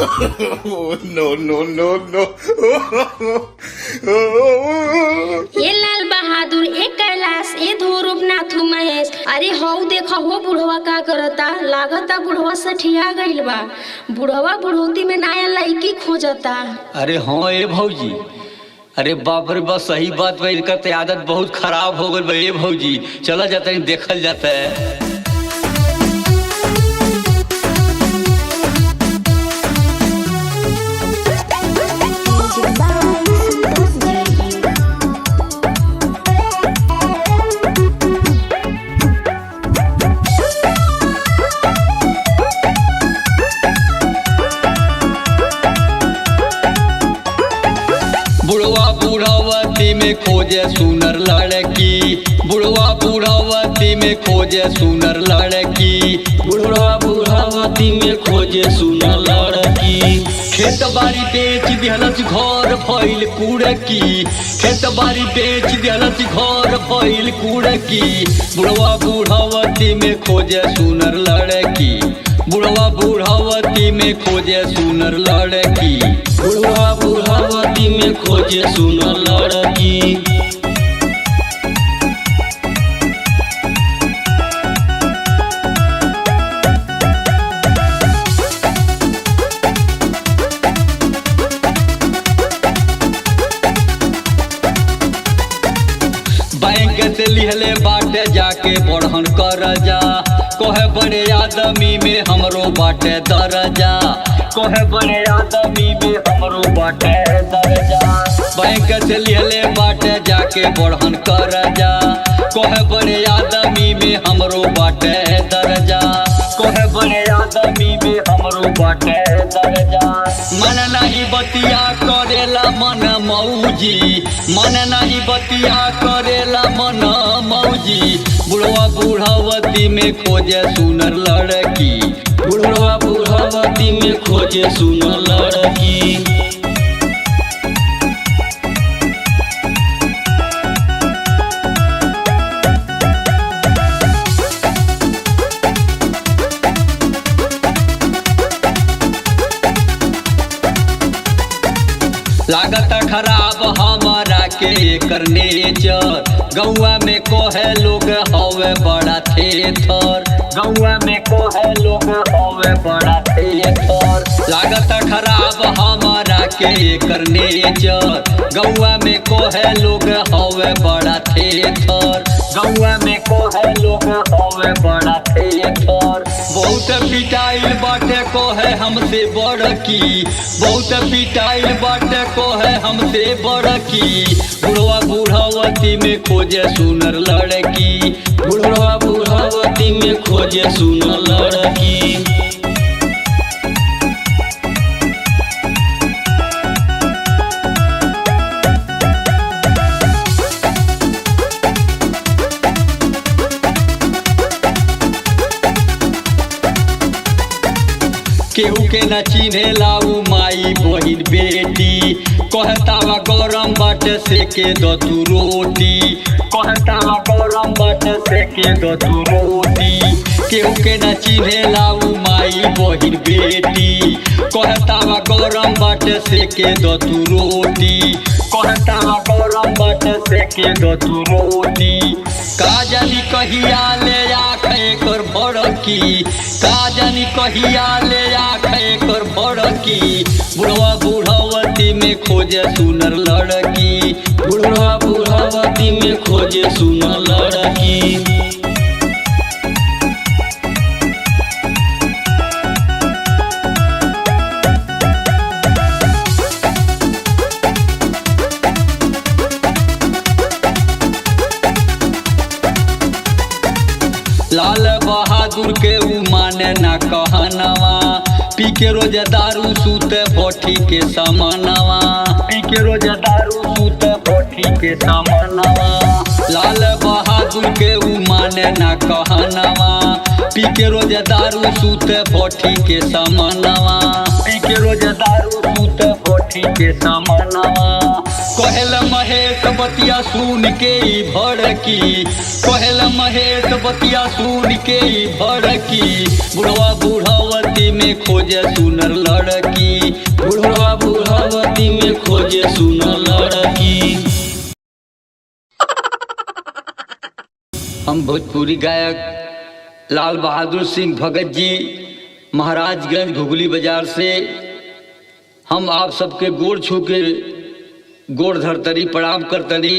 नो नो नो नो। ये लाल बहादुर, ए कैलाश, ए ध्रुवनाथ महेश, अरे हौ देखा हो बुढ़वा का करता। लागता बुढ़वा सठिया गइल बा। बुढ़वा बुढ़ौती में नया लड़की खोजता। अरे हाँ ए भौजी, अरे बाप रे बस सही बात बा। इनका तो आदत बहुत खराब हो गई बा। ए भौजी चला जाता है, देखल जाता है। बुढ़वा बुढ़ावती में खोजे सुनर लड़की, बुढ़वा बुढ़ावती में खोजे सुनर लड़की, बुढ़वा बुढ़ावती में खोजे सुनर लड़की। खेत बाड़ी बेच दिहलस घर फैल कुड़की, खेत बाड़ी बेच दिहलस घर फैल कुड़की। बुढ़वा बुढ़ावती में खोजे सुनर लड़की, बुढ़वा बुढ़ावती में खोजे सुनर लड़की, बुढ़वा बुढ़ावती में खोजे सुनर लड़की। बैंक से लिहले बाटे जाके बढ़न कर जा, कोहे बड़े आदमी में हमरो बाटे दरजा, कोहे बड़े आदमी में हमरो बाटे दरजा। बैंक से लिहले बाटे जाके बढ़न कर जा, कोहे बड़े आदमी में हमरो बाटे दरजा, कोहे बड़े आदमी में हमरो बाटे दरजा। मन नहीं बतिया करेला मन मौजी, मन नहीं बतिया करेला मन मौजी। बुढ़वा बुढ़ावती में खोजे सुनर लड़की, बुढ़वा बुढ़ावती में खोजे सुनर लड़की। लागत खराब हमारा के करने चर, गौआ में कोहे लोग हवे बड़ा थेथर, गौआ में कोहे लोग हवे बड़ा थेथर। लागत खराब हमारा के करने चर, गौआ में कोहे लोग हवे बड़ा थेथर, गौआ में कोहे लोग हवे बड़ा थेथर। बहुत पिटाइल बाटे कोहे हमसे बड़की, बहुत पिटाइल बाटे कोहे हमसे बड़की। बुढ़वा बुढ़ावती में खोजे सुनर लड़की, बुढ़वा बुढ़ावती में खोजे सुनर लड़की। केहू के न चिन्हे लाऊ माई बहिन बेटी, कहतावा गरम बाटे से के दो तू रोटी, कहतावा गरम बाटे से के दो तू रोटी। केहू के न चिन्हे लाऊ माई बहिन बेटी, कहतावा गरम बाटे से के दो तू रोटी, कहतावा गरम बाटे से के दो तू रोटी। का जानी कहिया ले आँख एकर भड़की, का जानी कहिया ले आँख एकर भड़की। बुढ़वा बुढ़ावती में खोजे सुनर लड़की, बुढ़वा बुढ़ावती में खोजे सुनर लड़की। लाल बहादुर के ऊ माने ना कहनवा, पी के रोज दारू सूते भट्टी के समानवा, पी के रोज दारू सूते भट्टी के समानवा। लाल बहादुर के ऊ माने ना कहनवा, पी के रोज दारू सूते भट्टी के समानवा, पी के रोज दारू सूते भट्टी के समानवा। कहल महेश बतिया सुन के ही भड़की, कहल महेश बतिया सुन के ही भड़की। बुढ़वा बुढ़ावती में में खोजे सुनर लड़की, बुढ़वा बुढ़ावती में खोजे सुनर लड़की। हम भोजपुरी गायक लाल बहादुर सिंह भगत जी महाराजगंज घुगली बाजार से हम आप सबके गोड़ छू के गोड़ धरतरी प्रणाम करतनी।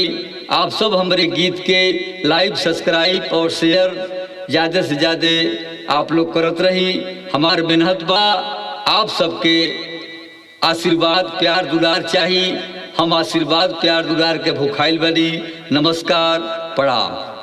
आप सब हमारे गीत के लाइक सब्सक्राइब और शेयर ज़्यादा से ज़्यादा आप लोग करत रही। हमार मेहनत बा, आप सबके आशीर्वाद प्यार दुलार चाहिए। हम आशीर्वाद प्यार दुलार के भुखाइल बनी। नमस्कार, प्रणाम।